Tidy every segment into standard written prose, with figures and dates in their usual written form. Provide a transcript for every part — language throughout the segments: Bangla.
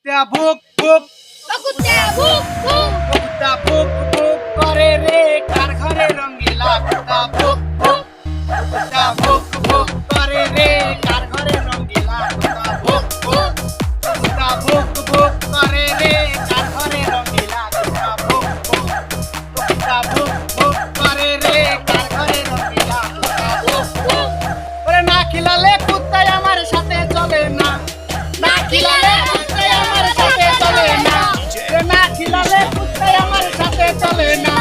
কুত্তা ভুক ভুক কুত্তা ভুক ভুক কুত্তা ভুক ভুক করে রে কার ঘরে রঙিলা কুত্তা ভুক ভুক কুত্তা ভুক ভুক করে রে কার ঘরে রঙিলা কুত্তা ভুক ভুক কুত্তা ভুক ভুক করে রে কার ঘরে রঙিলা কুত্তা ভুক ভুক কুত্তা ভুক ভুক করে রে কার ঘরে রঙিলা কুত্তা ভুক ভুক ওরে না খিলালে কুত্তা আমার সাথে চলে না না খিলালে কুত্তা আমার সাথে চলে না ওরে না খিলালে কুত্তা আমার সাথে চলে না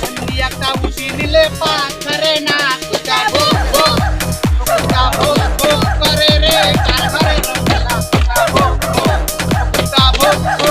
এমনি একটা উঠি দিলে পাক করে না কুত্তা ভুক ভুক কুত্তা ভুক ভুক করে রে কার ঘরে রঙিলা কুত্তা ভুক ভুক কুত্তা ভুক ভুক